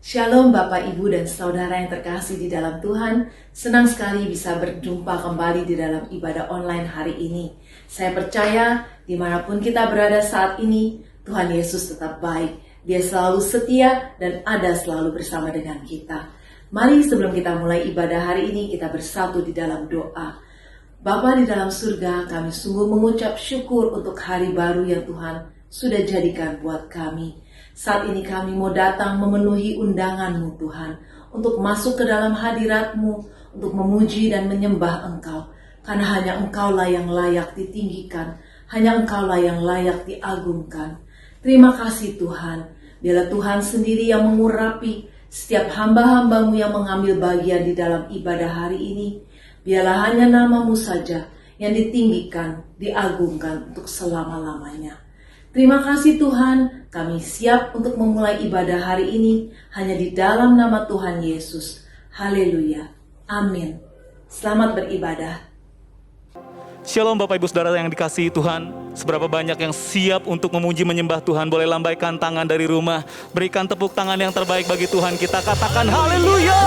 Shalom Bapak, Ibu, dan Saudara yang terkasih di dalam Tuhan. Senang sekali bisa berjumpa kembali di dalam ibadah online hari ini. Saya percaya dimanapun kita berada saat ini, Tuhan Yesus tetap baik. Dia selalu setia dan ada selalu bersama dengan kita. Mari sebelum kita mulai ibadah hari ini, kita bersatu di dalam doa. Bapa di dalam surga, kami sungguh mengucap syukur untuk hari baru yang Tuhan sudah jadikan buat kami. Saat ini kami mau datang memenuhi undangan-Mu Tuhan, untuk masuk ke dalam hadirat-Mu, untuk memuji dan menyembah Engkau. Karena hanya Engkaulah yang layak ditinggikan, hanya Engkaulah yang layak diagungkan. Terima kasih Tuhan, biarlah Tuhan sendiri yang mengurapi setiap hamba-hamba-Mu yang mengambil bagian di dalam ibadah hari ini. Biarlah hanya nama-Mu saja yang ditinggikan, diagungkan untuk selama-lamanya. Terima kasih Tuhan, kami siap untuk memulai ibadah hari ini hanya di dalam nama Tuhan Yesus. Haleluya. Amin. Selamat beribadah. Shalom Bapak Ibu Saudara yang dikasihi Tuhan. Seberapa banyak yang siap untuk memuji menyembah Tuhan? Boleh lambaikan tangan dari rumah. Berikan tepuk tangan yang terbaik bagi Tuhan. Kita katakan haleluya.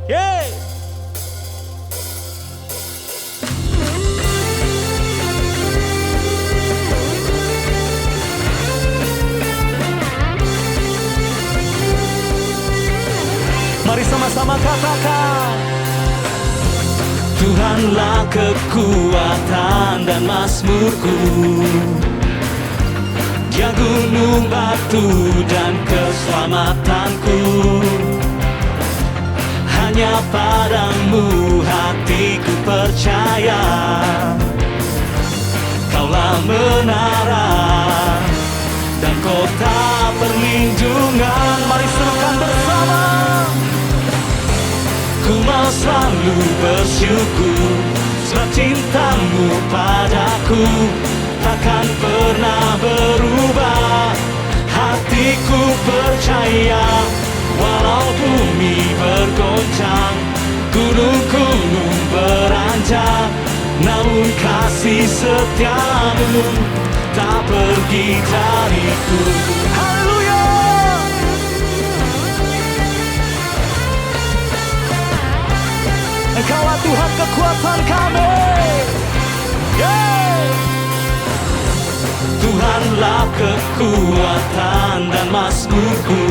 Yeay. Mari sama-sama katakan, Tuhanlah kekuatan dan mazmurku, Dia gunung batu dan keselamatanku. Hanya padamu hatiku percaya, Kaulah menara dan kota perlindungan. Mari serukan bersama. Ku mau selalu bersyukur, sebab cintamu padaku takkan pernah berubah. Hatiku percaya, walau bumi bergoncang, gunung-gunung beranjak, namun kasih setiamu tak pergi dariku. Haleluya. Engkaulah Tuhan kekuatan kami. Yeah. Tuhanlah kekuatan dan mazmurku,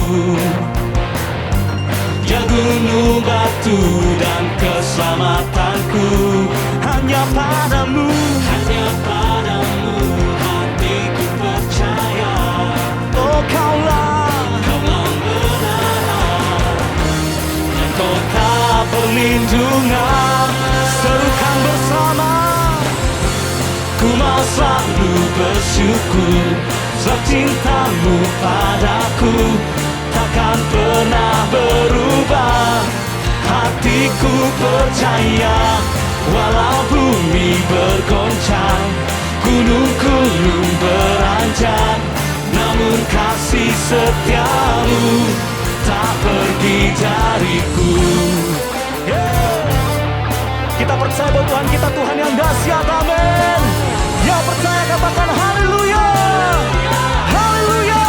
Dia gunung batu dan keselamatanku. Hanya padamu hatiku percaya. Oh Kaulah menara dan kota perlindungan. Serukan bersama. Ku mau selalu bersyukur, sebab cintamu padaku takkan pernah berubah. Hatiku percaya, walau bumi bergoncang, gunung-gunung beranjak, namun kasih setiamu tak pergi dariku. Yeah. Kita percaya bahwa Tuhan kita Tuhan yang dahsyat, amin. Yang percaya katakan haleluya. Haleluya.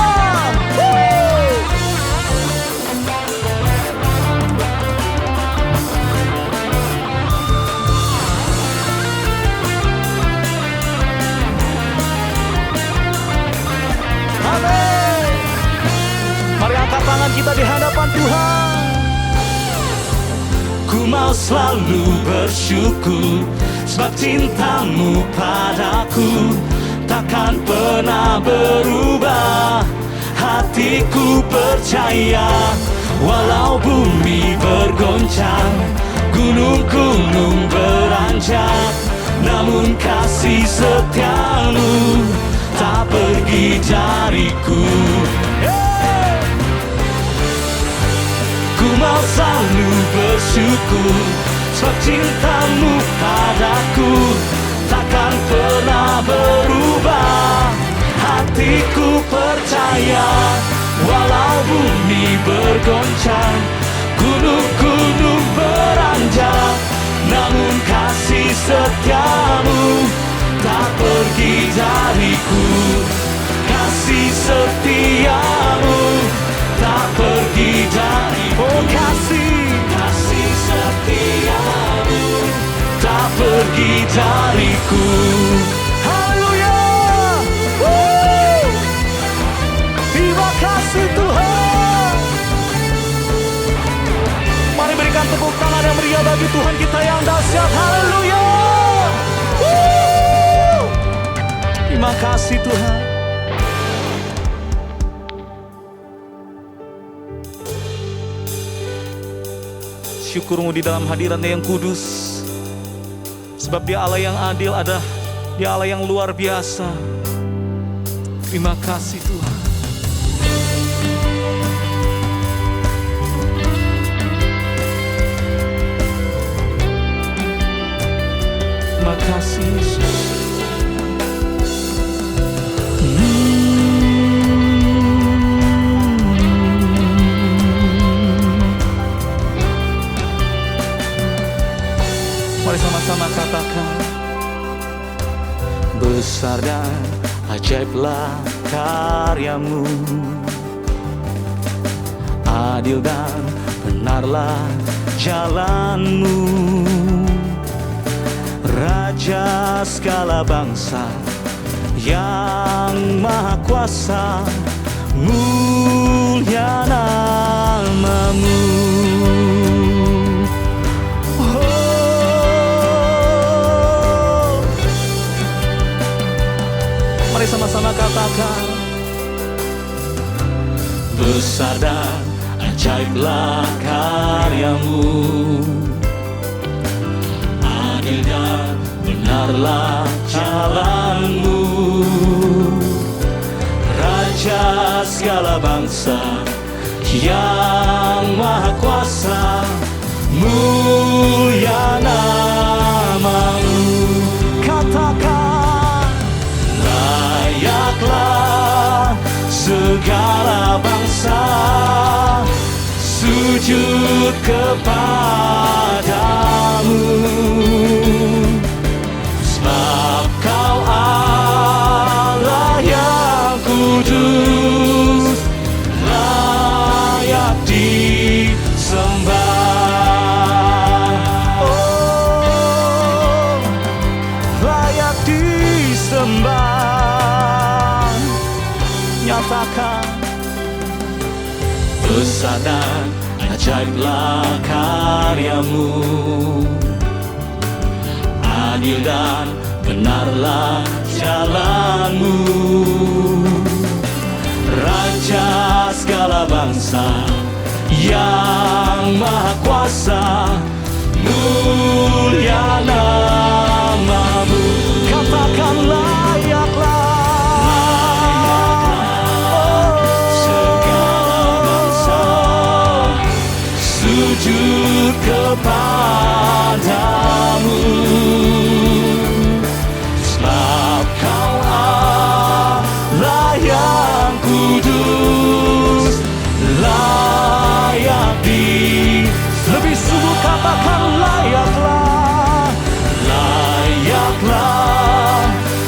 Amin. Mari angkat tangan kita di hadapan Tuhan. Ku mau selalu bersyukur, sebab cintamu padaku takkan pernah berubah. Hatiku percaya, walau bumi bergoncang, gunung-gunung beranjak, namun kasih setiamu tak pergi dariku. Ku mau selalu bersyukur, sebab cintamu padaku takkan pernah berubah. Hatiku percaya, walau bumi bergoncang, gunung-gunung beranjak, namun kasih setiamu tak pergi dariku. Kasih setiamu dariku. Oh kasih setiamu tak pergi dariku. Haleluya. Terima kasih Tuhan. Mari berikan tepuk tangan yang meriah bagi Tuhan kita yang dahsyat. Haleluya. Terima kasih Tuhan. Syukurmu di dalam hadirat-Nya yang kudus. Sebab Dia Allah yang adil, Dia Allah yang luar biasa. Terima kasih Tuhan. Terima kasih Yesus. Mari sama-sama katakan, besar dan ajaiblah karyamu, adil dan benarlah jalanmu, Raja segala bangsa yang maha kuasa, mulia namamu. Mari sama-sama katakan, besar dan ajaiblah karyamu, adil dan benarlah jalanmu, Raja segala bangsa yang maha kuasa, mulia namamu. Katakan, layaklah segala bangsa sujud kepadamu, sebab Kau Allah yang kudus, layak disembah. Oh, layak disembah. Nyatakan, besar dan ajaiblah karyamu, adil dan benarlah jalanmu, Raja segala bangsa yang maha kuasa, mulia namamu. Katakan, layaklah sujud kepadamu, sebab Kau Allah yang kudus, layak lebih sungguh katakan, layaklah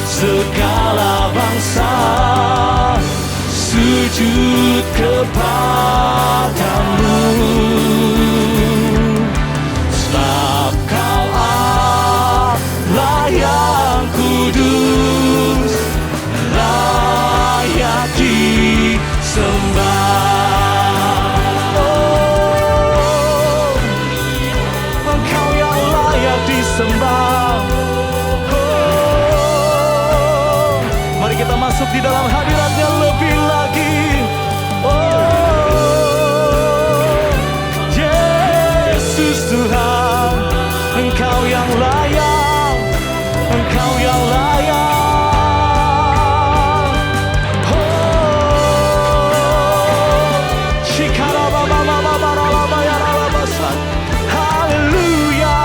segala bangsa sujud kepadamu, sebab Kau Allah yang kudus, layak disembah. Oh, Engkau yang layak disembah. Oh, mari kita masuk di dalam hadirat-Nya lebih lagi. Oh, Yesus Tuhan, Engkau yang layak, Engkau yang layak. Haleluya,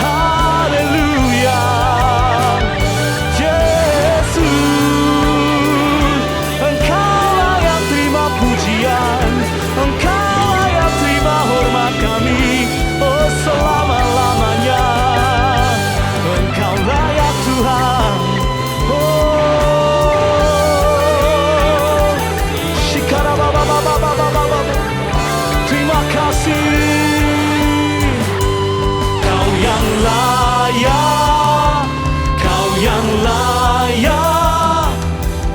haleluya, Yesus, Engkau yang terima yang layak,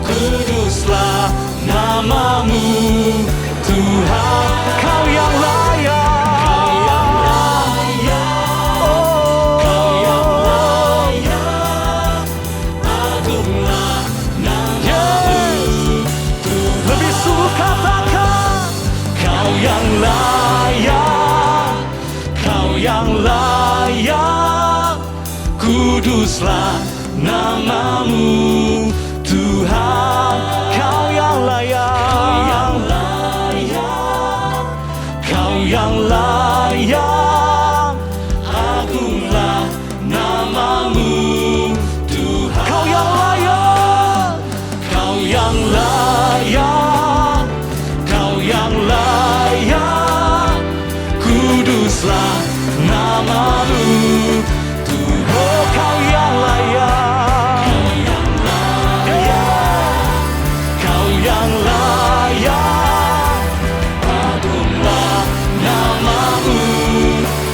kuduslah namamu Tuhan. Kau yang layak, Kau yang layak, agunglah namamu Tuhan. Lebih sungguh katakan, Kau yang layak, Kau yang layak, kuduslah namamu Tuhan. Kau yang layak, Kau yang layak, agunglah namamu Tuhan. Kau yang layak, Kau yang layak, Kau yang layak, kuduslah namamu Tuhan. Oh, Kau yang layak, Kau yang layak, agunglah namamu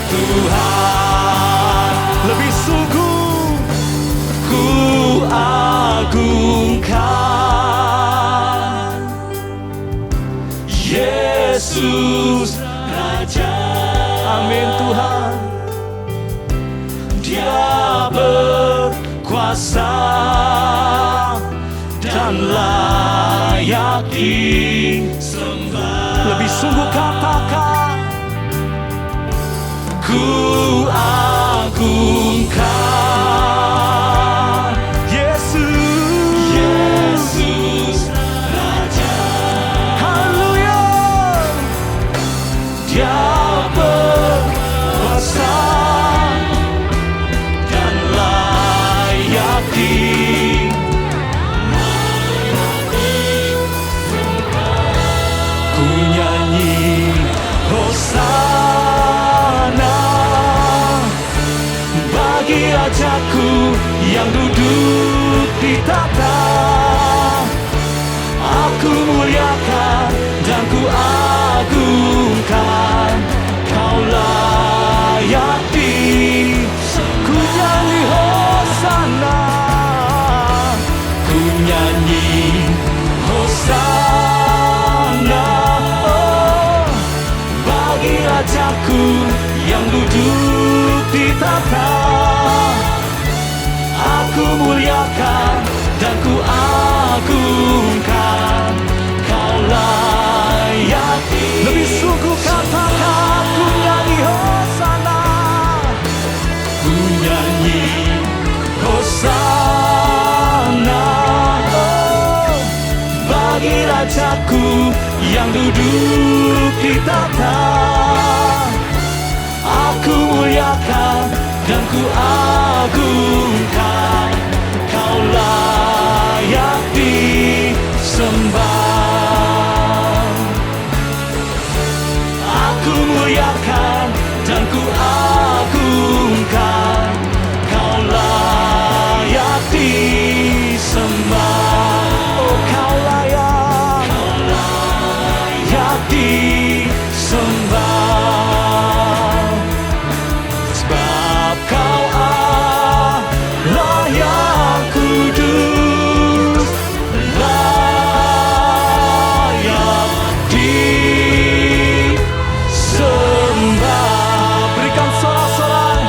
Tuhan. Lebih sungguh ku agungkan Yesus Raja. Amin Tuhan. Dia berkuasa dan layak disembah. Lebih sungguh katakan, ku agungkan Yesus Raja. Haleluya. Dia berkuasa dan layak ku nyanyi hosana bagi Rajaku yang duduk di tahta. Aku muliakan dan ku agungkan, Kau layak ku nyanyi hosana, ku nyanyi hosana, oh, bagi Rajaku yang duduk di tahta. Aku muliakan dan ku agungkan, Kau layak. Lebih sungguh katakan, ku nyanyi hosana, ku nyanyi hosana, oh, bagi Rajaku yang duduk di tahta. Aku muliakan dan ku agungkan, Kau layak disembah. Aku muliakan dan ku agungkan, Kau layak disembah. Oh, Kau layak disembah. Sebab Kau Allah yang kudus, layak disembah. Berikan sorak-sorai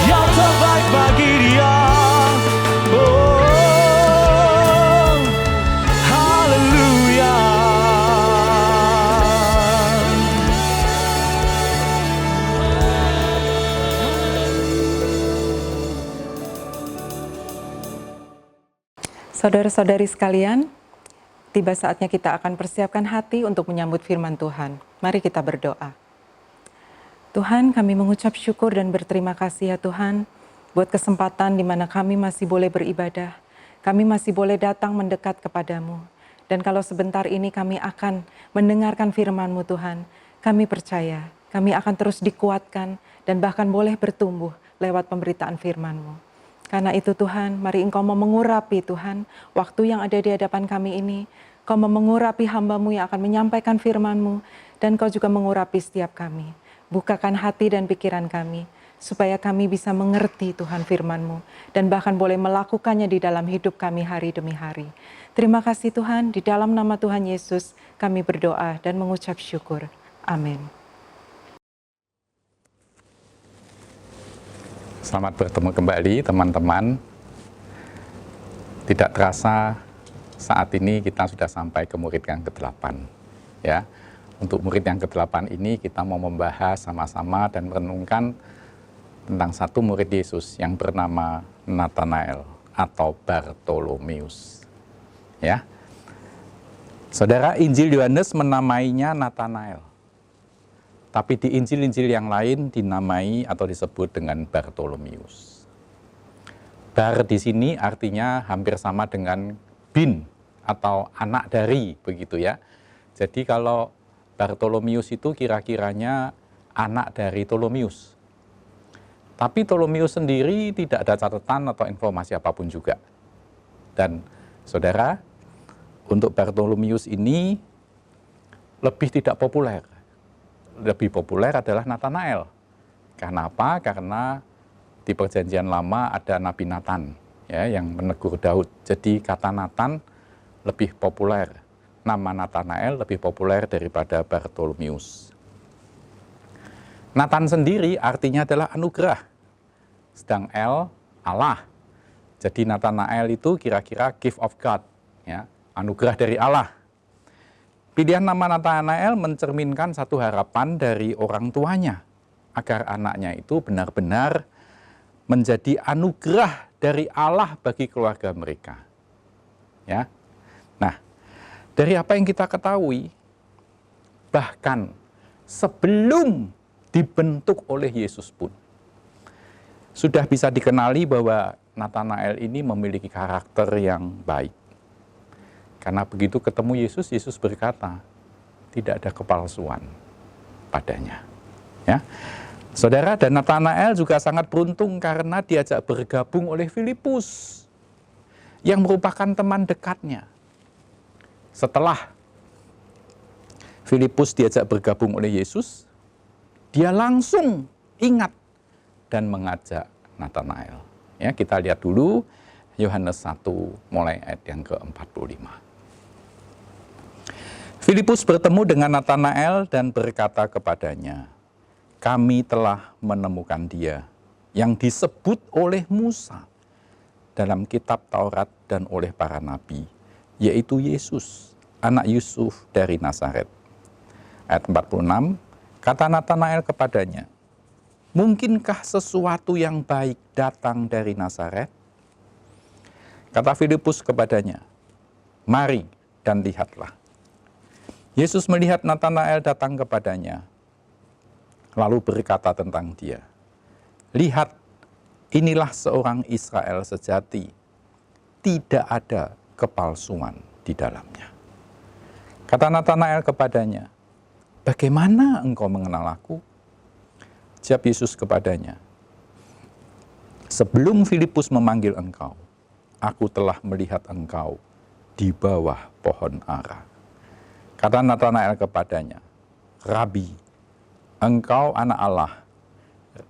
yang terbaik bagi Dia. Oh, haleluya. Saudara-saudari sekalian, tiba saatnya kita akan persiapkan hati untuk menyambut firman Tuhan. Mari kita berdoa. Tuhan, kami mengucap syukur dan berterima kasih ya Tuhan, buat kesempatan di mana kami masih boleh beribadah, kami masih boleh datang mendekat kepadamu. Dan kalau sebentar ini kami akan mendengarkan firman-Mu Tuhan, kami percaya, kami akan terus dikuatkan dan bahkan boleh bertumbuh lewat pemberitaan firman-Mu. Karena itu Tuhan, mari Engkau mau mengurapi Tuhan, waktu yang ada di hadapan kami ini, Kau mau mengurapi hamba-Mu yang akan menyampaikan firman-Mu, dan Kau juga mengurapi setiap kami. Bukakan hati dan pikiran kami, supaya kami bisa mengerti Tuhan firman-Mu, dan bahkan boleh melakukannya di dalam hidup kami hari demi hari. Terima kasih Tuhan, di dalam nama Tuhan Yesus kami berdoa dan mengucap syukur. Amin. Selamat bertemu kembali teman-teman. Tidak terasa saat ini kita sudah sampai ke murid yang ke-8. Ya. Untuk murid yang ke-8 ini kita mau membahas sama-sama dan merenungkan tentang satu murid Yesus yang bernama Nathanael atau Bartolomeus. Ya. Saudara, Injil Yohanes menamainya Nathanael. Tapi di Injil-Injil yang lain dinamai atau disebut dengan Bartolomeus. Bar di sini artinya hampir sama dengan bin atau anak dari, begitu ya. Jadi kalau Bartolomeus itu kira-kiranya anak dari Ptolemeus. Tapi Ptolemeus sendiri tidak ada catatan atau informasi apapun juga. Dan saudara, untuk Bartolomeus ini lebih tidak populer. Lebih populer adalah Nathanael. Karena apa? Karena di Perjanjian Lama ada Nabi Nathan ya, yang menegur Daud. Jadi kata Nathan lebih populer. Nama Nathanael lebih populer daripada Bartolomeus. Nathan sendiri artinya adalah anugerah. Sedang El, Allah. Jadi Nathanael itu kira-kira gift of God, ya, anugerah dari Allah. Pilihan nama Nathanael mencerminkan satu harapan dari orang tuanya, agar anaknya itu benar-benar menjadi anugerah dari Allah bagi keluarga mereka. Ya. Nah, dari apa yang kita ketahui, bahkan sebelum dibentuk oleh Yesus pun, sudah bisa dikenali bahwa Nathanael ini memiliki karakter yang baik. Karena begitu ketemu Yesus, Yesus berkata, tidak ada kepalsuan padanya. Ya. Saudara, dan Nathanael juga sangat beruntung karena diajak bergabung oleh Filipus, yang merupakan teman dekatnya. Setelah Filipus diajak bergabung oleh Yesus, dia langsung ingat dan mengajak Nathanael. Ya, kita lihat dulu Yohanes 1 mulai ayat yang ke-45. Filipus bertemu dengan Nathanael dan berkata kepadanya, kami telah menemukan dia yang disebut oleh Musa dalam kitab Taurat dan oleh para nabi, yaitu Yesus, anak Yusuf dari Nazaret. Ayat 46, kata Nathanael kepadanya, mungkinkah sesuatu yang baik datang dari Nazaret? Kata Filipus kepadanya, mari dan lihatlah. Yesus melihat Nathanael datang kepadanya, lalu berkata tentang dia, lihat, inilah seorang Israel sejati, tidak ada kepalsuan di dalamnya. Kata Nathanael kepadanya, bagaimana engkau mengenal aku? Jawab Yesus kepadanya, sebelum Filipus memanggil engkau, aku telah melihat engkau di bawah pohon ara. Kata Nathanael kepadanya, Rabi, engkau anak Allah,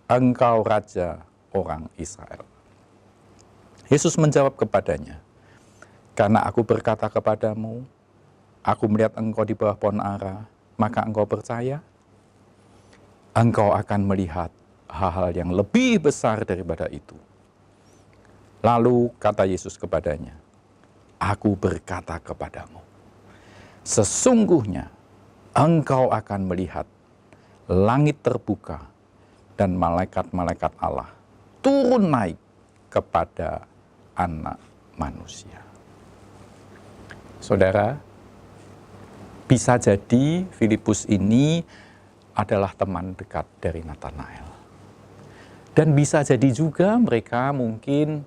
engkau raja orang Israel. Yesus menjawab kepadanya, karena aku berkata kepadamu, aku melihat engkau di bawah pohon ara, maka engkau percaya? Engkau akan melihat hal-hal yang lebih besar daripada itu. Lalu kata Yesus kepadanya, aku berkata kepadamu, sesungguhnya engkau akan melihat langit terbuka dan malaikat-malaikat Allah turun naik kepada anak manusia. Saudara, bisa jadi Filipus ini adalah teman dekat dari Nathanael. Dan bisa jadi juga mereka mungkin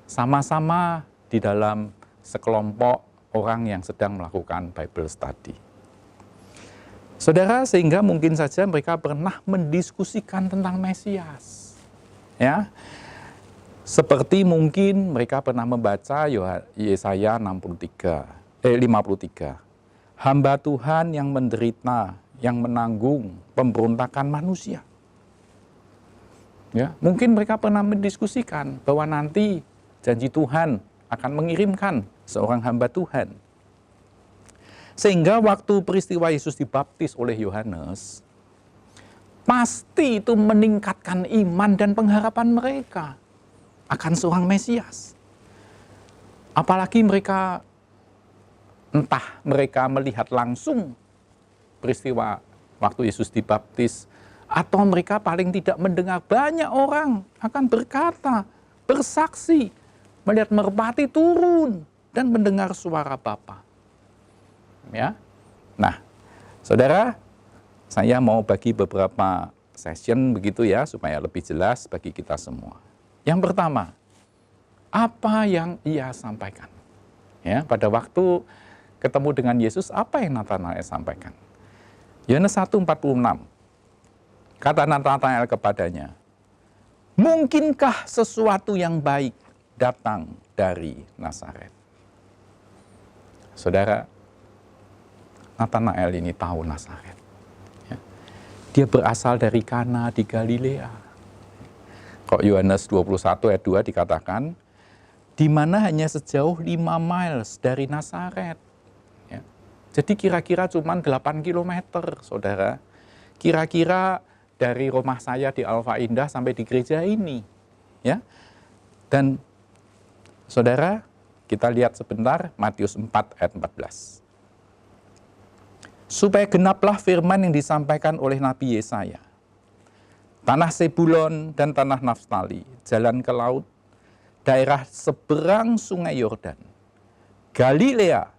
sama-sama di dalam sekelompok orang yang sedang melakukan Bible study. Saudara, sehingga mungkin saja mereka pernah mendiskusikan tentang Mesias. Ya. Seperti mungkin mereka pernah membaca Yesaya 53. Hamba Tuhan yang menderita, yang menanggung pemberontakan manusia. Ya, mungkin mereka pernah mendiskusikan bahwa nanti janji Tuhan akan mengirimkan seorang hamba Tuhan. Sehingga waktu peristiwa Yesus dibaptis oleh Yohanes, pasti itu meningkatkan iman dan pengharapan mereka akan seorang Mesias. Apalagi mereka, entah mereka melihat langsung peristiwa waktu Yesus dibaptis, atau mereka paling tidak mendengar banyak orang akan berkata, bersaksi, melihat merpati turun dan mendengar suara Bapa. Ya. Nah, saudara, saya mau bagi beberapa session begitu ya, supaya lebih jelas bagi kita semua. Yang pertama, apa yang ia sampaikan? Ya, pada waktu ketemu dengan Yesus, apa yang Natanael sampaikan? Yohanes 1:46. Kata Natanael kepadanya, mungkinkah sesuatu yang baik datang dari Nazaret? Saudara, Natanael ini tahu Nazaret. Ya. Dia berasal dari Kana di Galilea. Kok Yohanes 21 ayat 2 dikatakan, di mana hanya sejauh 5 miles dari Nazaret. Ya. Jadi kira-kira cuma 8 kilometer, saudara. Kira-kira dari rumah saya di Alfa Indah sampai di gereja ini. Ya. Dan saudara, kita lihat sebentar Matius 4 ayat 14. Supaya genaplah firman yang disampaikan oleh Nabi Yesaya. Tanah Sebulon dan tanah Naftali, jalan ke laut, daerah seberang sungai Yordan, Galilea,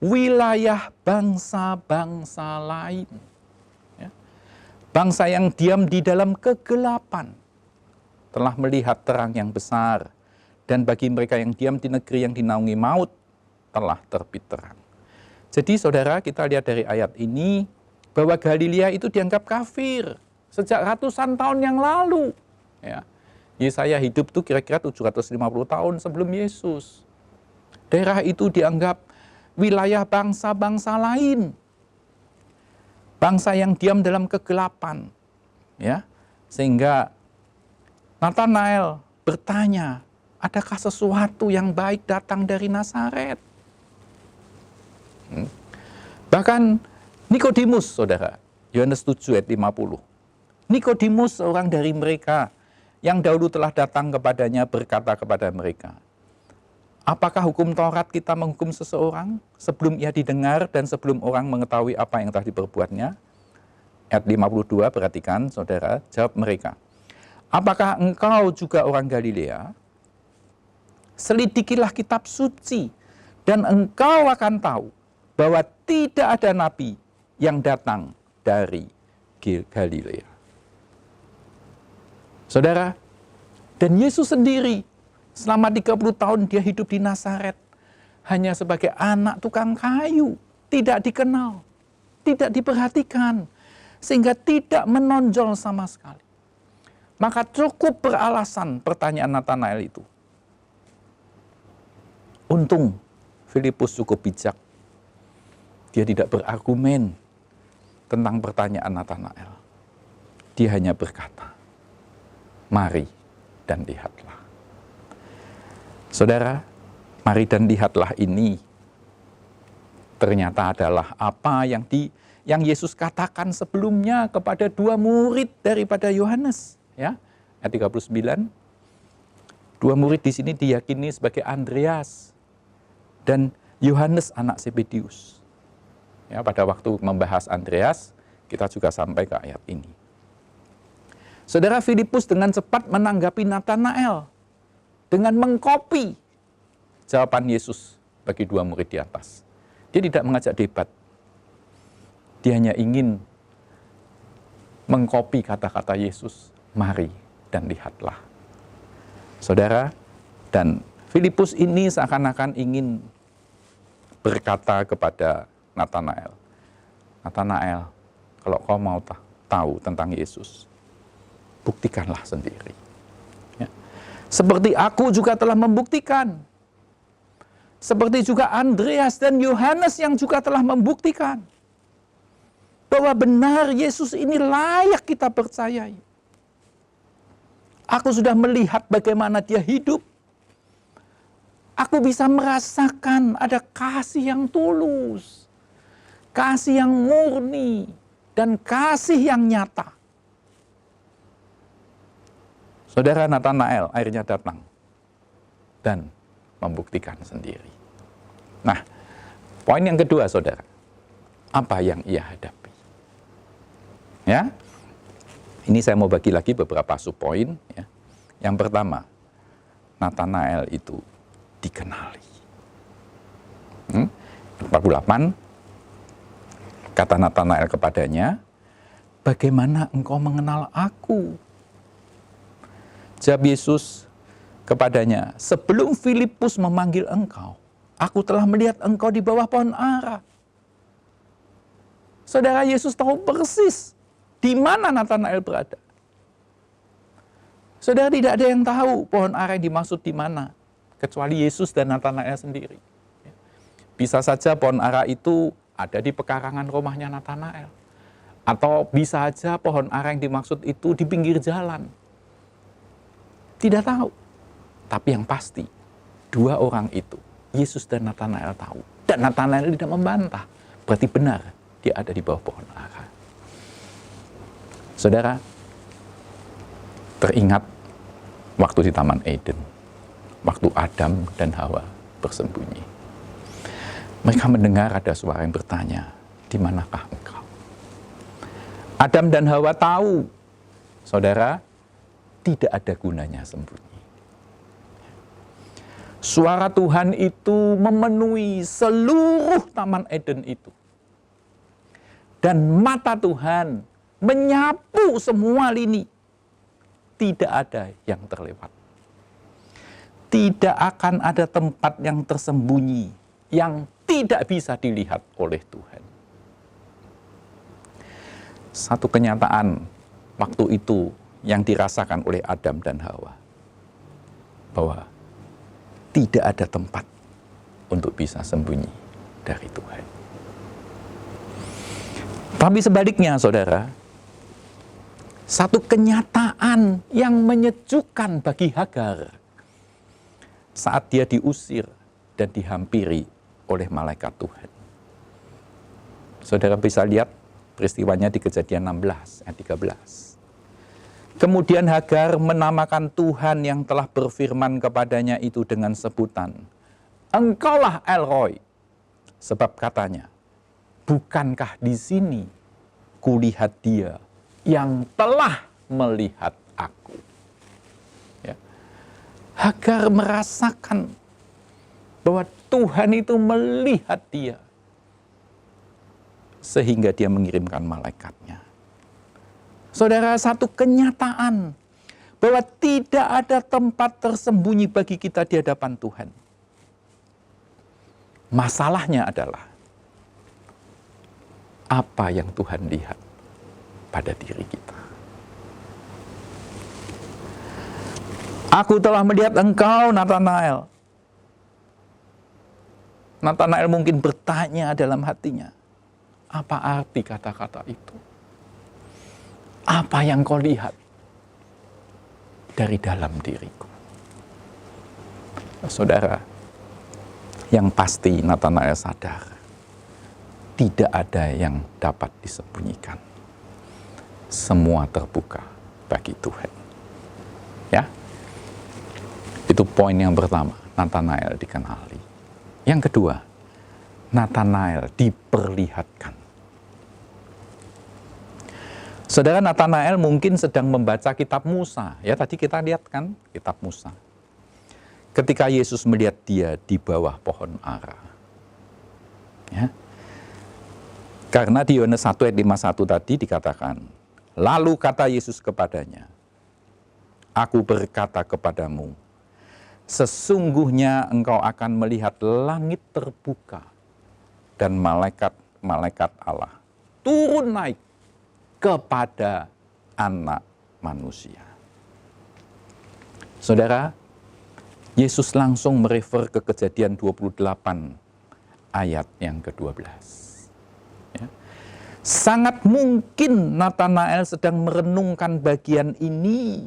wilayah bangsa-bangsa lain. Bangsa yang diam di dalam kegelapan telah melihat terang yang besar, dan bagi mereka yang diam di negeri yang dinaungi maut telah terbit terang. Jadi saudara, kita lihat dari ayat ini bahwa Galilea itu dianggap kafir sejak ratusan tahun yang lalu. Ya. Yesaya hidup tuh kira-kira 750 tahun sebelum Yesus. Daerah itu dianggap wilayah bangsa-bangsa lain. Bangsa yang diam dalam kegelapan, ya, sehingga Natanael bertanya, adakah sesuatu yang baik datang dari Nazaret? Bahkan Nikodemus, saudara, Yohanes 7 ayat 50. Nikodemus, seorang dari mereka yang dahulu telah datang kepadanya, berkata kepada mereka, apakah hukum Taurat kita menghukum seseorang sebelum ia didengar dan sebelum orang mengetahui apa yang telah diperbuatnya? Ayat 52, perhatikan saudara, jawab mereka. Apakah engkau juga orang Galilea? Selidikilah kitab suci dan engkau akan tahu bahwa tidak ada nabi yang datang dari Galilea. Saudara, dan Yesus sendiri selama 30 tahun dia hidup di Nazaret, hanya sebagai anak tukang kayu, tidak dikenal, tidak diperhatikan, sehingga tidak menonjol sama sekali. Maka cukup beralasan pertanyaan Natanael itu. Untung Filipus cukup bijak. Dia tidak berargumen tentang pertanyaan Natanael. Dia hanya berkata, mari dan lihatlah. Saudara, mari dan lihatlah ini ternyata adalah apa yang Yesus katakan sebelumnya kepada 2 murid daripada Yohanes, ya. Ayat 39. 2 murid di sini diyakini sebagai Andreas dan Yohanes anak Zebedius. Ya, pada waktu membahas Andreas, kita juga sampai ke ayat ini. Saudara, Filipus dengan cepat menanggapi Natanael dengan mengkopi jawaban Yesus bagi 2 murid di atas. Dia tidak mengajak debat. Dia hanya ingin mengkopi kata-kata Yesus, mari dan lihatlah. Saudara, dan Filipus ini seakan-akan ingin berkata kepada Natanael, Natanael, kalau kau mau tahu tentang Yesus, buktikanlah sendiri. Ya. Seperti aku juga telah membuktikan. Seperti juga Andreas dan Yohanes yang juga telah membuktikan bahwa benar Yesus ini layak kita percayai. Aku sudah melihat bagaimana dia hidup. Aku bisa merasakan ada kasih yang tulus, kasih yang murni, dan kasih yang nyata. Saudara, Natanael akhirnya datang dan membuktikan sendiri. Nah, poin yang kedua, saudara, apa yang ia hadapi? Ya, ini saya mau bagi lagi beberapa subpoin. Ya. Yang pertama, Natanael itu dikenali. 48, kata Natanael kepadanya, bagaimana engkau mengenal aku? Jawab Yesus kepadanya, sebelum Filipus memanggil engkau, aku telah melihat engkau di bawah pohon ara. Saudara, Yesus tahu persis di mana Natanael berada. Saudara, tidak ada yang tahu pohon ara yang dimaksud di mana, kecuali Yesus dan Natanael sendiri. Bisa saja pohon ara itu ada di pekarangan rumahnya Natanael. Atau bisa saja pohon ara yang dimaksud itu di pinggir jalan. Tidak tahu. Tapi yang pasti, dua orang itu, Yesus dan Natanael tahu. Dan Natanael tidak membantah. Berarti benar, dia ada di bawah pohon ara. Saudara, teringat waktu di Taman Eden. Waktu Adam dan Hawa bersembunyi. Mereka mendengar ada suara yang bertanya, di manakah engkau? Adam dan Hawa tahu, saudara, tidak ada gunanya sembunyi. Suara Tuhan itu memenuhi seluruh Taman Eden itu. Dan mata Tuhan menyapu semua lini. Tidak ada yang terlewat. Tidak akan ada tempat yang tersembunyi yang tidak bisa dilihat oleh Tuhan. Satu kenyataan waktu itu yang dirasakan oleh Adam dan Hawa, bahwa tidak ada tempat untuk bisa sembunyi dari Tuhan. Tapi sebaliknya, saudara, satu kenyataan yang menyejukkan bagi Hagar saat dia diusir dan dihampiri oleh malaikat Tuhan. Saudara bisa lihat peristiwanya di Kejadian 16 ayat 13. Kemudian Hagar menamakan Tuhan yang telah berfirman kepadanya itu dengan sebutan, Engkaulah El Roi. Sebab katanya, bukankah di sini kulihat dia yang telah melihat aku. Hagar merasakan bahwa Tuhan itu melihat dia. Sehingga dia mengirimkan malaikatnya. Saudara, satu kenyataan bahwa tidak ada tempat tersembunyi bagi kita di hadapan Tuhan. Masalahnya adalah apa yang Tuhan lihat pada diri kita. Aku telah melihat engkau, Natanael. Natanael mungkin bertanya dalam hatinya, apa arti kata-kata itu? Apa yang kau lihat dari dalam diriku? Saudara, yang pasti Natanael sadar, tidak ada yang dapat disembunyikan. Semua terbuka bagi Tuhan. Ya, itu poin yang pertama, Natanael dikenali. Yang kedua, Natanael diperlihatkan. Saudara, Natanael mungkin sedang membaca kitab Musa. Ya, tadi kita lihat kan kitab Musa. Ketika Yesus melihat dia di bawah pohon ara. Ya. Karena di Yohanes 1 ayat 51 tadi dikatakan, lalu kata Yesus kepadanya, Aku berkata kepadamu, sesungguhnya engkau akan melihat langit terbuka dan malaikat-malaikat Allah turun naik kepada anak manusia. Saudara, Yesus langsung merefer ke Kejadian 28 ayat yang ke-12. Ya. Sangat mungkin Natanael sedang merenungkan bagian ini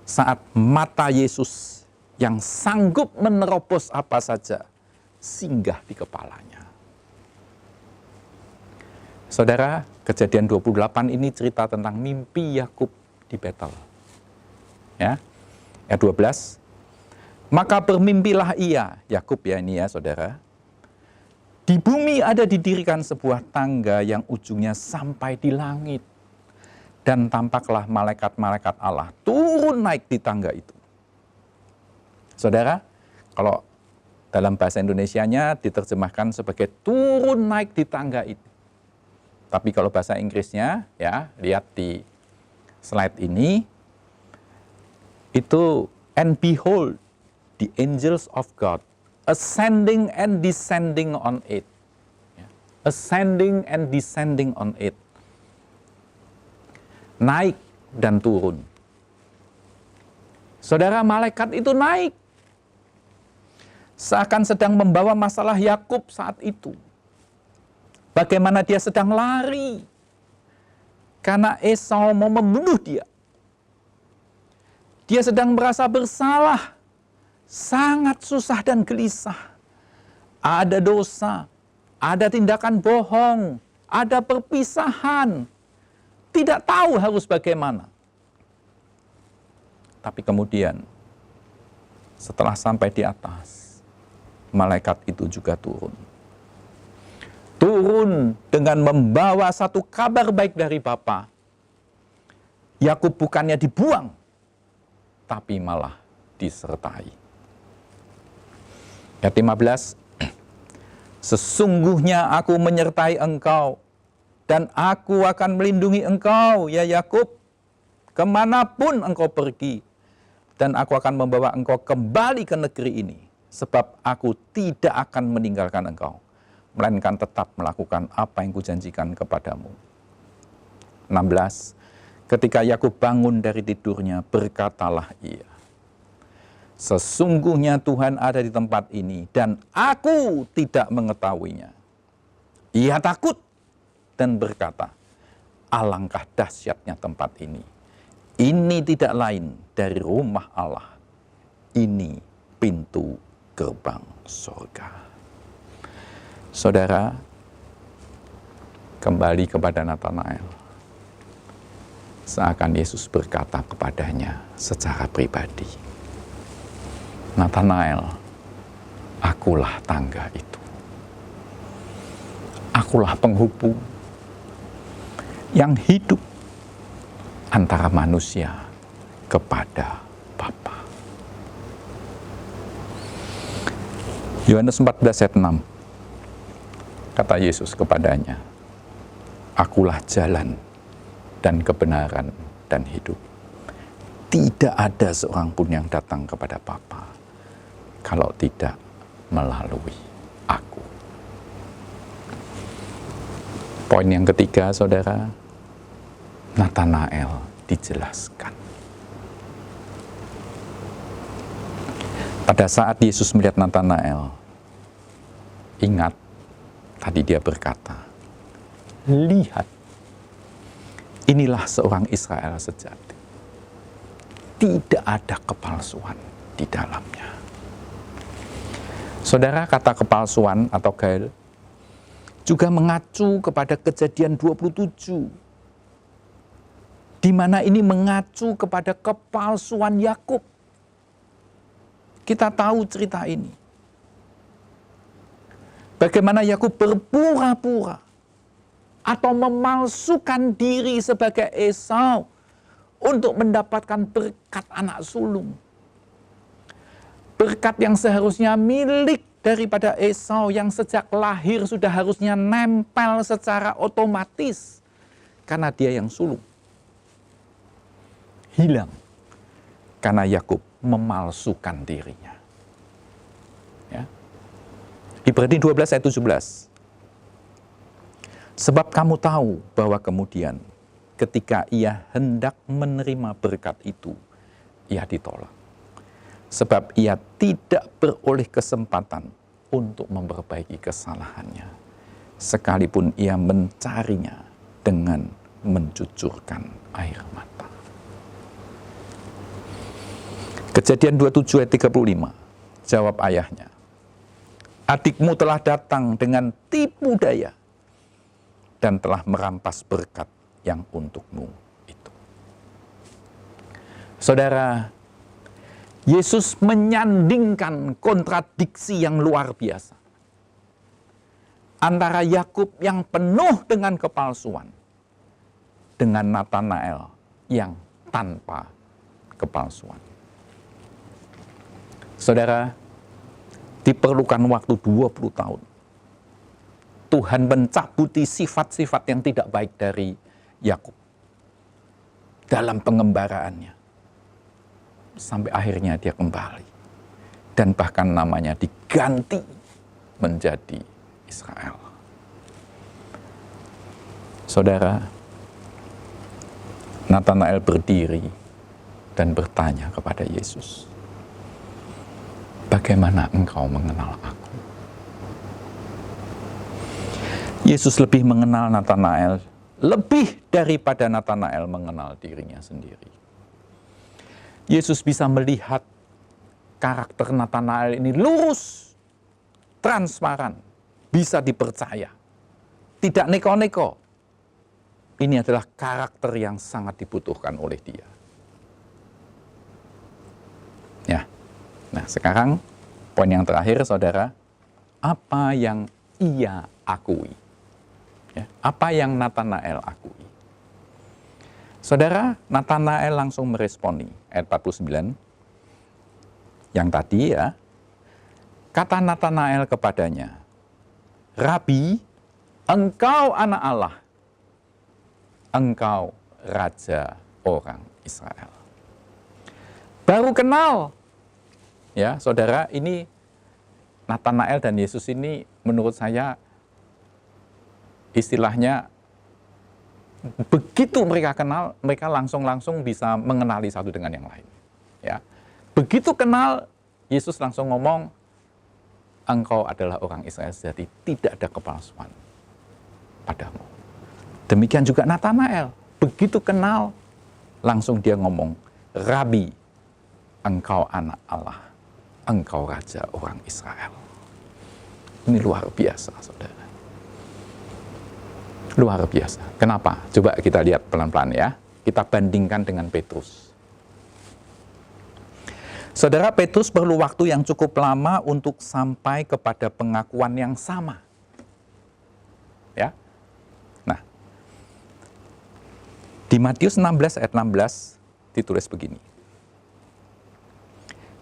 saat mata Yesus yang sanggup menerobos apa saja singgah di kepalanya. Saudara, Kejadian 28 ini cerita tentang mimpi Yakub di Betel. Ya, ayat 12. Maka bermimpilah ia, Yakub ya ini ya saudara. Di bumi ada didirikan sebuah tangga yang ujungnya sampai di langit. Dan tampaklah malaikat-malaikat Allah turun naik di tangga itu. Saudara, kalau dalam bahasa Indonesianya diterjemahkan sebagai turun naik di tangga itu. Tapi kalau bahasa Inggrisnya, ya lihat di slide ini, itu and behold the angels of God ascending and descending on it. Ascending and descending on it. Naik dan turun. Saudara, malaikat itu naik. Seakan sedang membawa masalah Yakub saat itu. Bagaimana dia sedang lari. Karena Esau mau membunuh dia. Dia sedang merasa bersalah. Sangat susah dan gelisah. Ada dosa. Ada tindakan bohong. Ada perpisahan. Tidak tahu harus bagaimana. Tapi kemudian, setelah sampai di atas, malaikat itu juga turun. Turun dengan membawa satu kabar baik dari Bapa. Yakub bukannya dibuang, tapi malah disertai. Ayat 15, sesungguhnya aku menyertai engkau, dan aku akan melindungi engkau, ya Yakub, kemanapun engkau pergi. Dan aku akan membawa engkau kembali ke negeri ini, sebab aku tidak akan meninggalkan engkau, melainkan tetap melakukan apa yang kujanjikan kepadamu. 16, ketika Yakub bangun dari tidurnya, berkatalah ia, sesungguhnya Tuhan ada di tempat ini, dan aku tidak mengetahuinya. Ia takut dan berkata, alangkah dahsyatnya tempat ini. Ini tidak lain dari rumah Allah. Ini pintu gerbang surga. Saudara, kembali kepada Nathanael. Seakan Yesus berkata kepadanya secara pribadi, Nathanael, akulah tangga itu. Akulah penghubung yang hidup antara manusia kepada Bapa. Yohanes 14 ayat 6. Kata Yesus kepadanya, akulah jalan dan kebenaran dan hidup. Tidak ada seorang pun yang datang kepada Bapa kalau tidak melalui aku. Poin yang ketiga, saudara, Nathanael dijelaskan. Pada saat Yesus melihat Nathanael, ingat, tadi dia berkata, lihat, inilah seorang Israel sejati. Tidak ada kepalsuan di dalamnya. Saudara, kata kepalsuan atau gael juga mengacu kepada Kejadian 27, di mana ini mengacu kepada kepalsuan Yakub. Kita tahu cerita ini. Bagaimana Yakub berpura-pura atau memalsukan diri sebagai Esau untuk mendapatkan berkat anak sulung. Berkat yang seharusnya milik daripada Esau yang sejak lahir sudah harusnya nempel secara otomatis karena dia yang sulung. Hilang karena Yakub memalsukan dirinya. Ya. Ibrani 12 ayat 17. Sebab kamu tahu bahwa kemudian ketika ia hendak menerima berkat itu, ia ditolak. Sebab ia tidak beroleh kesempatan untuk memperbaiki kesalahannya, sekalipun ia mencarinya dengan mencucurkan air mata. Kejadian 27 ayat 35. Jawab ayahnya, adikmu telah datang dengan tipu daya dan telah merampas berkat yang untukmu itu. Saudara, Yesus menyandingkan kontradiksi yang luar biasa antara Yakub yang penuh dengan kepalsuan dengan Natanael yang tanpa kepalsuan. Saudara, diperlukan waktu 20 tahun. Tuhan mencabuti sifat-sifat yang tidak baik dari Yakub dalam pengembaraannya. Sampai akhirnya dia kembali. Dan bahkan namanya diganti menjadi Israel. Saudara, Natanael berdiri dan bertanya kepada Yesus, bagaimana engkau mengenal aku? Yesus lebih mengenal Natanael, lebih daripada Natanael mengenal dirinya sendiri. Yesus bisa melihat karakter Natanael ini lurus, transparan, bisa dipercaya, tidak neko-neko. Ini adalah karakter yang sangat dibutuhkan oleh dia. Ya. Nah, sekarang poin yang terakhir, saudara, apa yang ia akui? Ya, apa yang Natanael akui? Saudara, Natanael langsung meresponi ayat 49. Yang tadi ya, kata Natanael kepadanya, Rabi, engkau anak Allah, engkau raja orang Israel. Baru kenal. Ya, saudara, ini Natanael dan Yesus ini menurut saya istilahnya begitu mereka kenal, mereka langsung bisa mengenali satu dengan yang lain. Ya. Begitu kenal, Yesus langsung ngomong, engkau adalah orang Israel sejati, tidak ada kepalsuan padamu. Demikian juga Natanael, begitu kenal, langsung dia ngomong, Rabi, engkau anak Allah, engkau raja orang Israel. Ini luar biasa, saudara. Luar biasa. Kenapa? Coba kita lihat pelan-pelan ya. Kita bandingkan dengan Petrus. Saudara, Petrus perlu waktu yang cukup lama untuk sampai kepada pengakuan yang sama. Ya. Nah, di Matius 16 ayat 16 ditulis begini.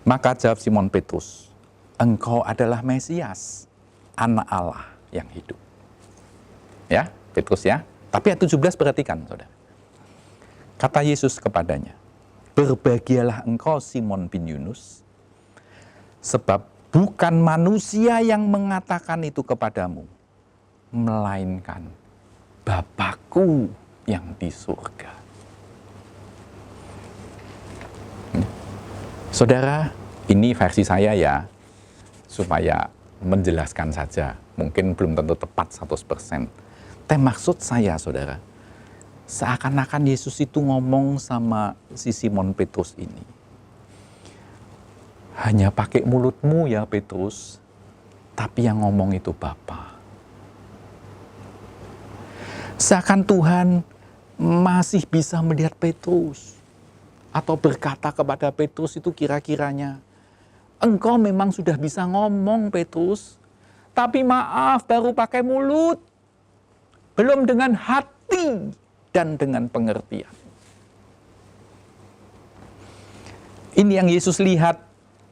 Maka jawab Simon Petrus, engkau adalah Mesias, anak Allah yang hidup. Ya, Petrus ya. Tapi ayat 17 perhatikan, saudara. Kata Yesus kepadanya, berbahagialah engkau Simon bin Yunus, sebab bukan manusia yang mengatakan itu kepadamu, melainkan Bapa-Ku yang di surga. Saudara, ini versi saya ya, supaya menjelaskan saja. Mungkin belum tentu tepat 100%. Tapi maksud saya, saudara, seakan-akan Yesus itu ngomong sama si Simon Petrus ini. Hanya pakai mulutmu ya Petrus, tapi yang ngomong itu Bapa. Seakan Tuhan masih bisa melihat Petrus. Atau berkata kepada Petrus itu kira-kiranya, engkau memang sudah bisa ngomong Petrus, tapi maaf baru pakai mulut, belum dengan hati dan dengan pengertian. Ini yang Yesus lihat,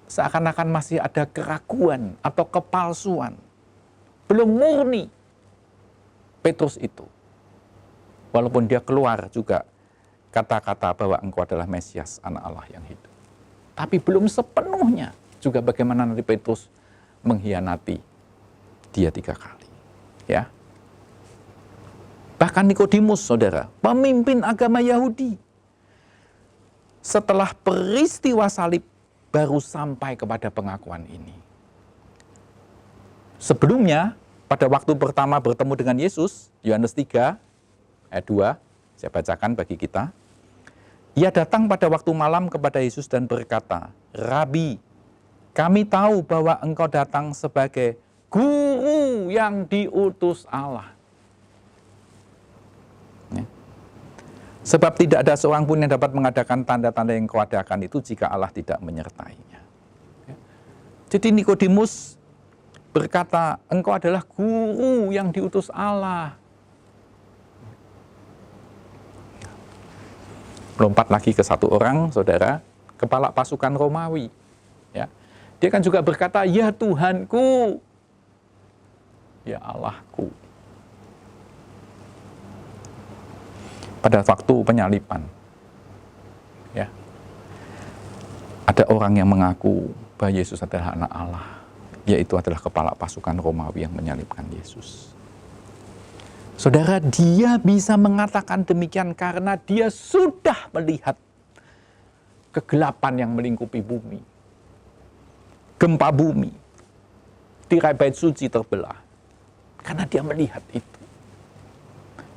seakan-akan masih ada keraguan atau kepalsuan. Belum murni Petrus itu. Walaupun dia keluar juga kata-kata bahwa engkau adalah Mesias, anak Allah yang hidup. Tapi belum sepenuhnya juga bagaimana nanti Petrus mengkhianati dia 3 kali. Ya. Bahkan Nikodemus, saudara, pemimpin agama Yahudi, setelah peristiwa salib baru sampai kepada pengakuan ini. Sebelumnya, pada waktu pertama bertemu dengan Yesus, Yohanes 3, ayat 2, saya bacakan bagi kita. Ia datang pada waktu malam kepada Yesus dan berkata, "Rabi, kami tahu bahwa engkau datang sebagai guru yang diutus Allah." Ya. Sebab tidak ada seorang pun yang dapat mengadakan tanda-tanda yang kau adakan itu jika Allah tidak menyertainya. Ya. Jadi Nikodemus berkata, engkau adalah guru yang diutus Allah. Lompat lagi ke satu orang, saudara, kepala pasukan Romawi. Ya. Dia kan juga berkata, ya Tuhanku, ya Allahku. Pada waktu penyaliban, ya, ada orang yang mengaku bahwa Yesus adalah anak Allah, yaitu adalah kepala pasukan Romawi yang menyalibkan Yesus. Saudara, dia bisa mengatakan demikian karena dia sudah melihat kegelapan yang melingkupi bumi. Gempa bumi, tirai bait suci terbelah. Karena dia melihat itu.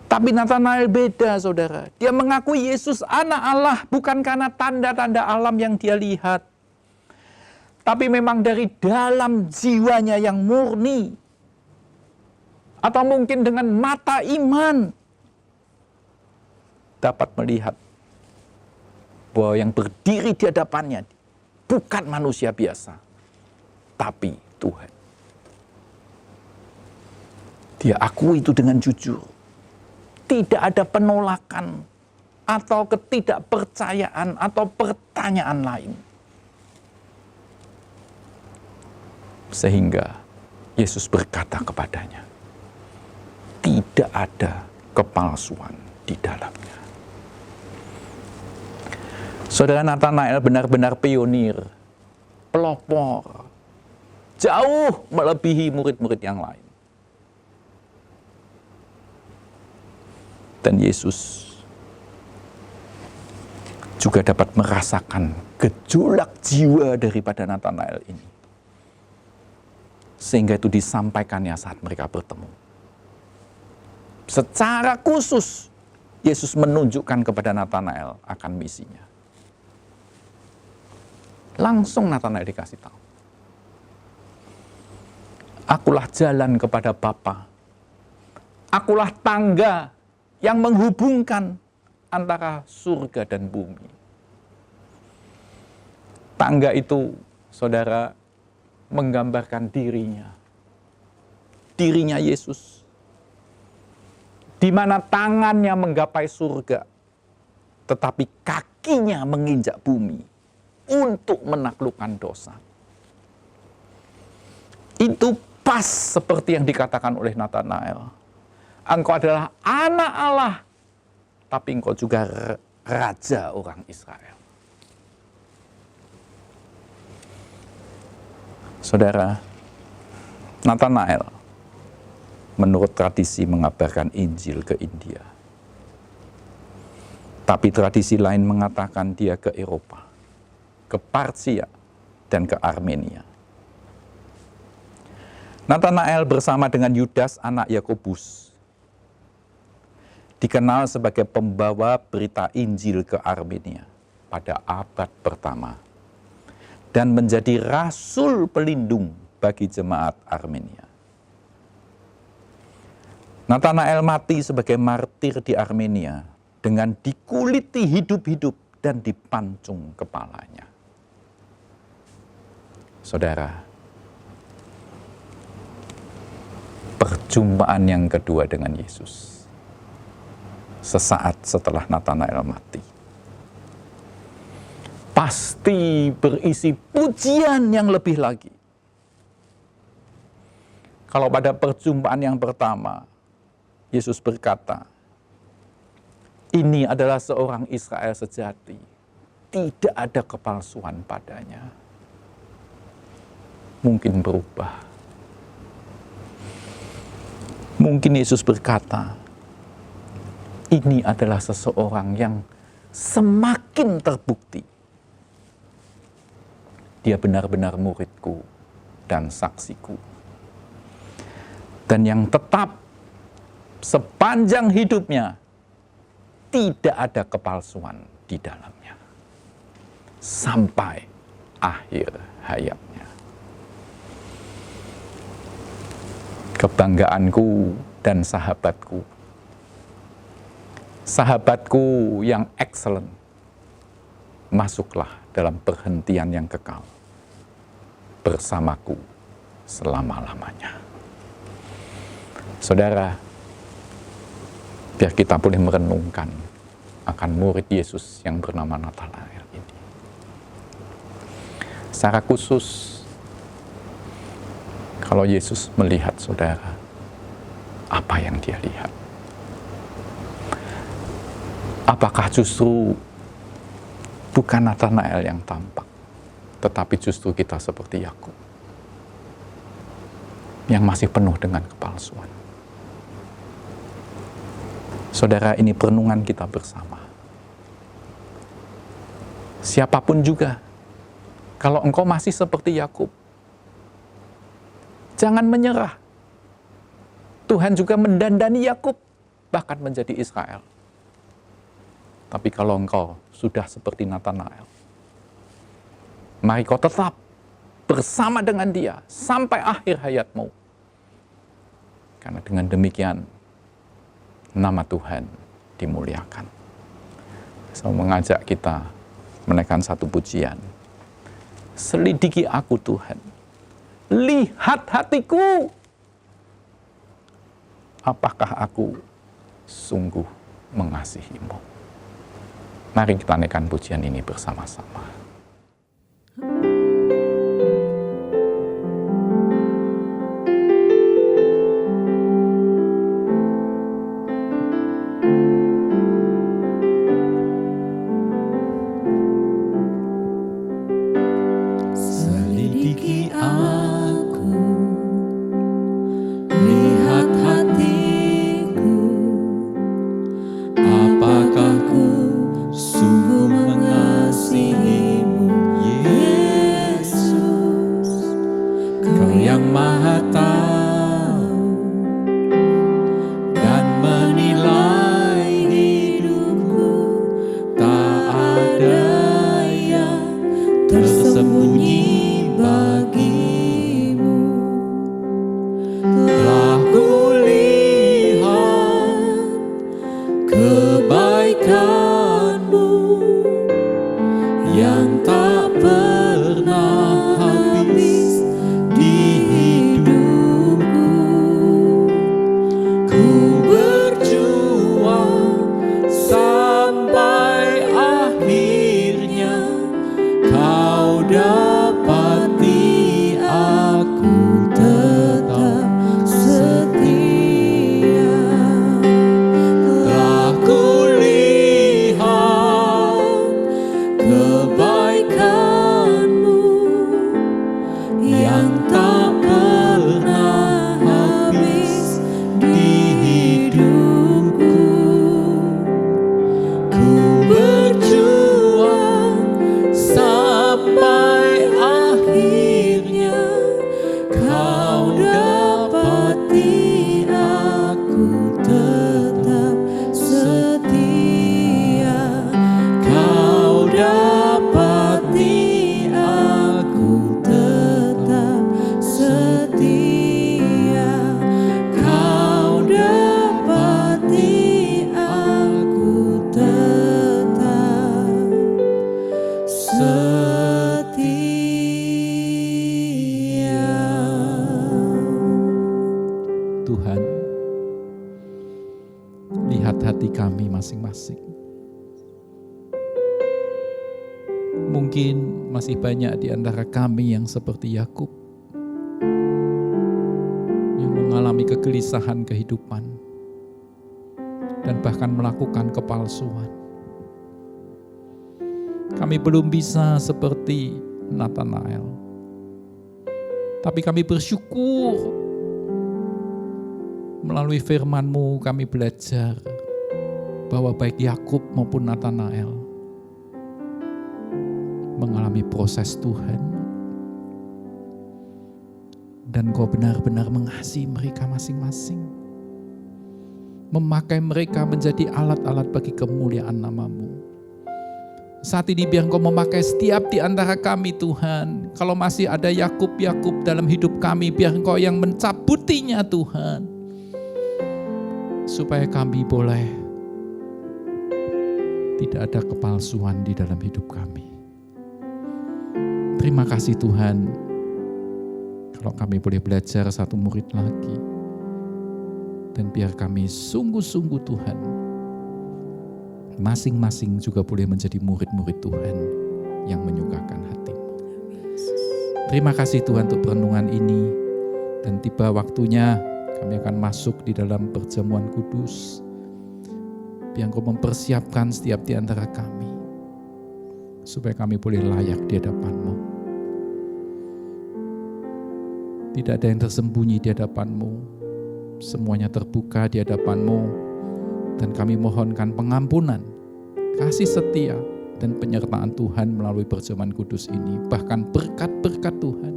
Tapi Nathanael beda, saudara. Dia mengakui Yesus anak Allah bukan karena tanda-tanda alam yang dia lihat. Tapi memang dari dalam jiwanya yang murni. Atau mungkin dengan mata iman dapat melihat bahwa yang berdiri di hadapannya bukan manusia biasa, tapi Tuhan. Dia akui itu dengan jujur. Tidak ada penolakan atau ketidakpercayaan atau pertanyaan lain. Sehingga Yesus berkata kepadanya, tidak ada kepalsuan di dalamnya. Saudara, Nathanael benar-benar pionir, pelopor, jauh melebihi murid-murid yang lain. Dan Yesus juga dapat merasakan gejolak jiwa daripada Nathanael ini. Sehingga itu disampaikannya saat mereka bertemu. Secara khusus, Yesus menunjukkan kepada Nathanael akan misinya. Langsung Nathanael dikasih tahu. Akulah jalan kepada Bapa. Akulah tangga yang menghubungkan antara surga dan bumi. Tangga itu, saudara, menggambarkan dirinya. Dirinya Yesus. Di mana tangannya menggapai surga, tetapi kakinya menginjak bumi untuk menaklukkan dosa. Itu pas seperti yang dikatakan oleh Nathanael. Engkau adalah anak Allah, tapi engkau juga raja orang Israel. Saudara, Nathanael menurut tradisi mengabarkan Injil ke India. Tapi tradisi lain mengatakan dia ke Eropa, ke Parsia, dan ke Armenia. Nathanael bersama dengan Yudas anak Yakobus dikenal sebagai pembawa berita Injil ke Armenia pada abad pertama dan menjadi rasul pelindung bagi jemaat Armenia. Nathanael mati sebagai martir di Armenia dengan dikuliti hidup-hidup dan dipancung kepalanya. Saudara, perjumpaan yang kedua dengan Yesus sesaat setelah Nathanael mati pasti berisi pujian yang lebih lagi. Kalau pada perjumpaan yang pertama Yesus berkata, ini adalah seorang Israel sejati. Tidak ada kepalsuan padanya. Mungkin berubah. Mungkin Yesus berkata, ini adalah seseorang yang semakin terbukti. Dia benar-benar muridku dan saksiku. Dan yang tetap sepanjang hidupnya tidak ada kepalsuan di dalamnya sampai akhir hayatnya. Kebanggaanku dan sahabatku yang excellent, masuklah dalam perhentian yang kekal bersamaku selama-lamanya. Saudara, biar kita boleh merenungkan akan murid Yesus yang bernama Natanael ini. Secara khusus, kalau Yesus melihat saudara, apa yang dia lihat? Apakah justru bukan Natanael yang tampak, tetapi justru kita seperti Yakub yang masih penuh dengan kepalsuan? Saudara, ini perenungan kita bersama. Siapapun juga, kalau engkau masih seperti Yakub, jangan menyerah. Tuhan juga mendandani Yakub, bahkan menjadi Israel. Tapi kalau engkau sudah seperti Natanael, mari kau tetap bersama dengan dia sampai akhir hayatmu. Karena dengan demikian, nama Tuhan dimuliakan. Saya mengajak kita menaikkan satu pujian. Selidiki aku Tuhan, lihat hatiku. Apakah aku sungguh mengasihimu? Mari kita naikkan pujian ini bersama-sama. Selidiki aku, lihat hatiku, apakah ku sungguh mengasihimu, Yesus. Kau yang Maha tahu dan menilai hidupku, tak ada yang tersembunyi bagimu. Telah kulihat kebaikanmu yang tak pernah habis di hidupku. Ku berjuang sampai akhirnya kau dapati aku tetap setia. Telah kulihat kebaikanmu yang tak pernah habis di hidupku. Ku berjuang sampai akhirnya kau dapati aku tetap setia. Kau dapati aku tetap setia. Kau dapati aku tetap setia. Tuhan, lihat hati kami masing-masing. Mungkin masih banyak di antara kami yang seperti Yakub, yang mengalami kegelisahan kehidupan dan bahkan melakukan kepalsuan. Kami belum bisa seperti Natanael, tapi kami bersyukur melalui firman-Mu kami belajar bahwa baik Yakub maupun Natanael mengalami proses Tuhan, dan Kau benar-benar mengasihi mereka masing-masing, memakai mereka menjadi alat-alat bagi kemuliaan nama-Mu. Saat ini biar Engkau memakai setiap di antara kami Tuhan. Kalau masih ada Yakub-Yakub dalam hidup kami, biar Engkau yang mencabutinya Tuhan. Supaya kami boleh tidak ada kepalsuan di dalam hidup kami. Terima kasih Tuhan. Kalau kami boleh belajar satu murid lagi. Dan biar kami sungguh-sungguh Tuhan, masing-masing juga boleh menjadi murid-murid Tuhan yang menyukakan hati-Mu. Terima kasih Tuhan untuk perenungan ini. Dan tiba waktunya kami akan masuk di dalam perjamuan kudus. Biar Engkau mempersiapkan setiap di antara kami. Supaya kami boleh layak di hadapan-Mu. Tidak ada yang tersembunyi di hadapan-Mu. Semuanya terbuka di hadapan-Mu. Dan kami mohonkan pengampunan, kasih setia, dan penyertaan Tuhan melalui perjamuan kudus ini. Bahkan berkat-berkat Tuhan.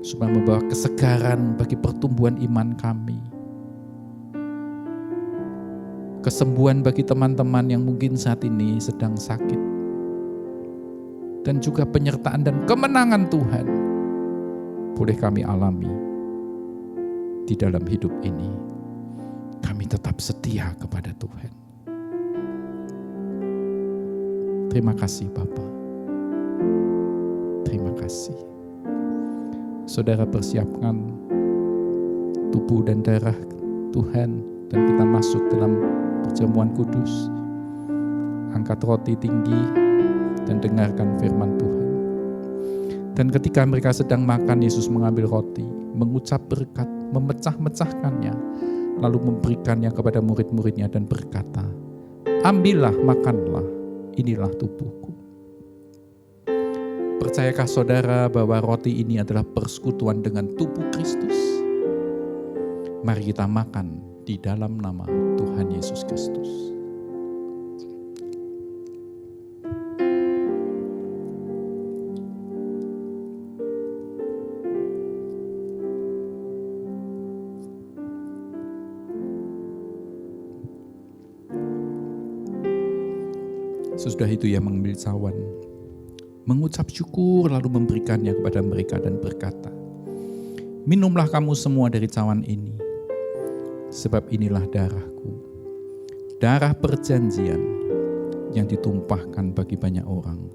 Supaya membawa kesegaran bagi pertumbuhan iman kami. Kesembuhan bagi teman-teman yang mungkin saat ini sedang sakit. Dan juga penyertaan dan kemenangan Tuhan. Boleh kami alami di dalam hidup ini. Kami tetap setia kepada Tuhan. Terima kasih Bapa. Terima kasih. Saudara persiapkan tubuh dan darah Tuhan dan kita masuk dalam perjamuan kudus. Angkat roti tinggi dan dengarkan firman Tuhan. Dan ketika mereka sedang makan, Yesus mengambil roti, mengucap berkat, memecah-mecahkannya, lalu memberikannya kepada murid-muridnya dan berkata, ambillah, makanlah, inilah tubuhku. Percayakah saudara bahwa roti ini adalah persekutuan dengan tubuh Kristus? Mari kita makan di dalam nama Tuhan Yesus Kristus. Sesudah itu ia mengambil cawan, mengucap syukur lalu memberikannya kepada mereka dan berkata, minumlah kamu semua dari cawan ini, sebab inilah darahku, darah perjanjian yang ditumpahkan bagi banyak orang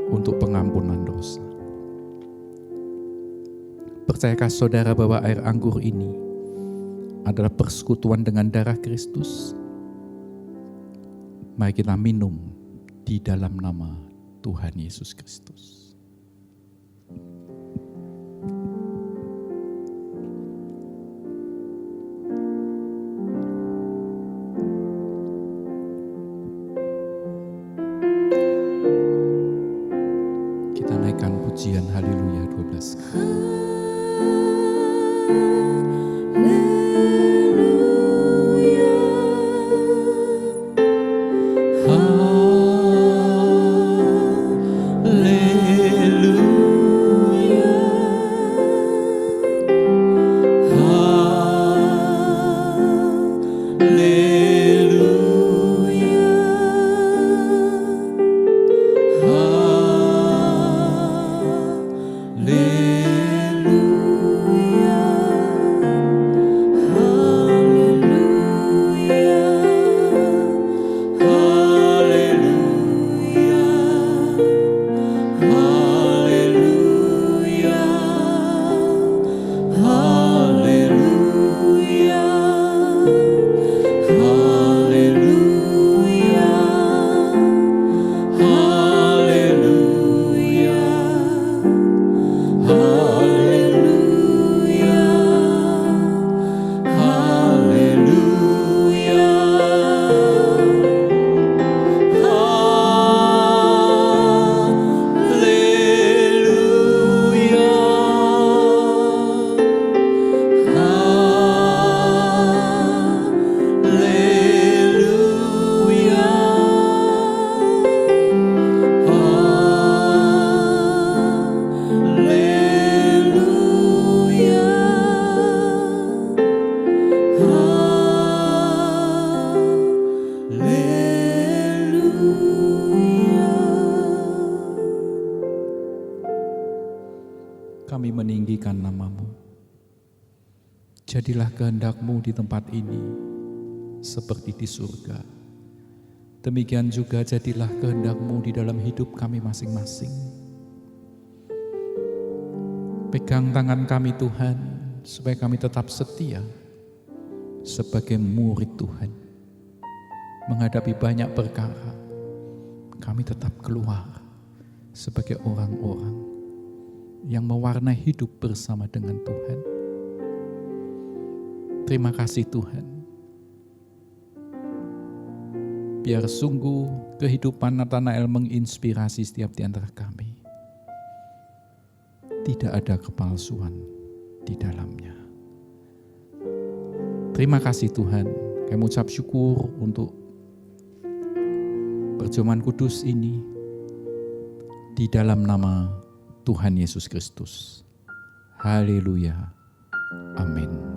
untuk pengampunan dosa. Percayakah saudara bahwa air anggur ini adalah persekutuan dengan darah Kristus? Mari kita minum di dalam nama Tuhan Yesus Kristus. Kita naikkan pujian Haleluya 12 kali. kami meninggikan nama-Mu. Jadilah kehendak-Mu di tempat ini, seperti di surga. Demikian juga jadilah kehendak-Mu di dalam hidup kami masing-masing. Pegang tangan kami Tuhan, supaya kami tetap setia sebagai murid Tuhan. Menghadapi banyak perkara, kami tetap keluar sebagai orang-orang yang mewarnai hidup bersama dengan Tuhan. Terima kasih Tuhan. Biar sungguh kehidupan Nathanael menginspirasi setiap di antara kami. Tidak ada kepalsuan di dalamnya. Terima kasih Tuhan. Kami ucap syukur untuk perjamuan kudus ini di dalam nama Tuhan Yesus Kristus. Haleluya. Amin.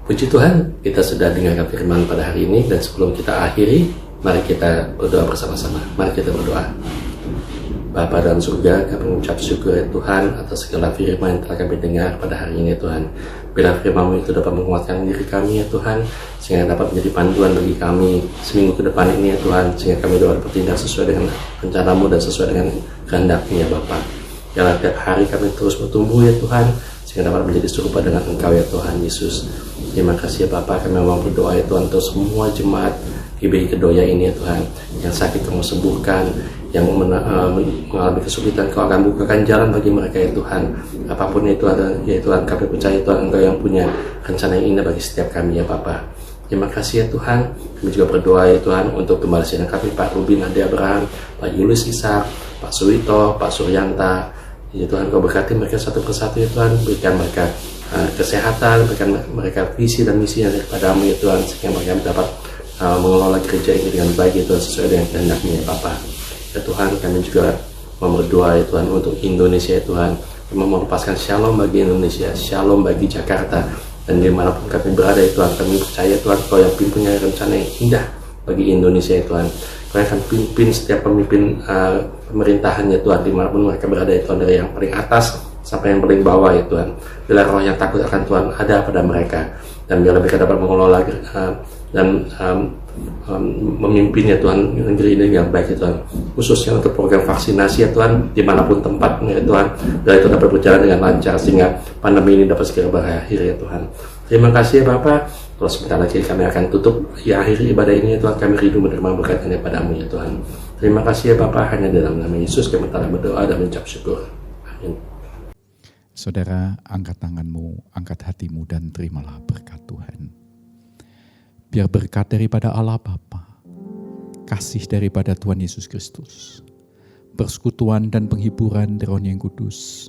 Puji Tuhan, kita sudah dengarkan firman pada hari ini, dan sebelum kita akhiri, mari kita berdoa bersama-sama. Mari kita berdoa. Bapa dalam surga, kami mengucap syukur ya Tuhan atas segala firman yang telah kami dengar pada hari ini Tuhan. Bila firman-Mu itu dapat menguatkan diri kami ya Tuhan, sehingga dapat menjadi panduan bagi kami seminggu ke depan ini ya Tuhan, sehingga kami dapat bertindak sesuai dengan rencana-Mu dan sesuai dengan kehendak-Mu ya Bapa. Biarlah tiap hari kami terus bertumbuh ya Tuhan, sehingga dapat menjadi serupa dengan Engkau ya Tuhan Yesus. Terima kasih ya Bapak, kami memang berdoa ya Tuhan untuk semua jemaat GBI Kedoya ini ya Tuhan. Yang sakit Kamu sembuhkan, yang mengalami kesulitan Kau akan bukakan jalan bagi mereka ya Tuhan. Apapun itu ada ya Tuhan, kami percaya Tuhan Engkau yang punya rencana yang indah bagi setiap kami ya Bapak. Terima kasih ya Tuhan. Kami juga berdoa ya Tuhan untuk kembali sidang kami Pak Rubin Ade Abraham, Pak Julius Ishak, Pak Suwito, Pak Suryanta. Ya Tuhan, Kau berkati mereka satu persatu ya Tuhan. Berikan mereka kesehatan, berikan mereka visi dan misi yang daripada-Mu ya Tuhan, sehingga mereka dapat mengelola gereja ini dengan baik ya Tuhan, sesuai dengan kehendak-Mu ya Bapa. Ya Tuhan, kami juga mau berdoa ya Tuhan untuk Indonesia ya Tuhan. Kami mau melepaskan shalom bagi Indonesia, shalom bagi Jakarta, dan dimanapun kami berada ya Tuhan, kami percaya Tuhan Kau yang punya rencana yang indah bagi Indonesia ya Tuhan. Kau akan pimpin setiap pemimpin pemerintahan ya Tuhan, dimanapun mereka berada ya Tuhan, dari yang paling atas sampai yang paling bawah ya Tuhan. Bila roh yang takut akan Tuhan ada pada mereka, dan biarlah mereka dapat mengelola dan memimpin ya Tuhan negeri ini dengan baik ya Tuhan, khususnya untuk program vaksinasi ya Tuhan, dimanapun tempatnya ya Tuhan, dan itu dapat berjalan dengan lancar sehingga pandemi ini dapat segera berakhir ya Tuhan. Terima kasih ya Bapak. Kalau sebentar lagi kami akan tutup ya akhir ibadah ini ya Tuhan, kami rindu menerima berkat daripada-Mu ya Tuhan. Terima kasih ya Bapak, hanya dalam nama Yesus kami telah berdoa dan mengucap syukur. Amin. Saudara, angkat tanganmu, angkat hatimu, dan terimalah berkat Tuhan. Biar berkat daripada Allah Bapa, kasih daripada Tuhan Yesus Kristus, persekutuan dan penghiburan dari Roh yang Kudus,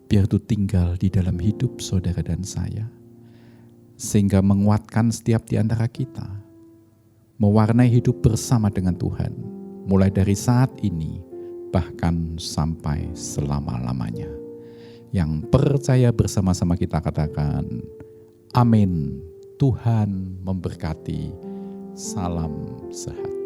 biar itu tinggal di dalam hidup saudara dan saya, sehingga menguatkan setiap di antara kita, mewarnai hidup bersama dengan Tuhan, mulai dari saat ini, bahkan sampai selama-lamanya. Yang percaya bersama-sama kita katakan, amin. Tuhan memberkati. Salam sehat.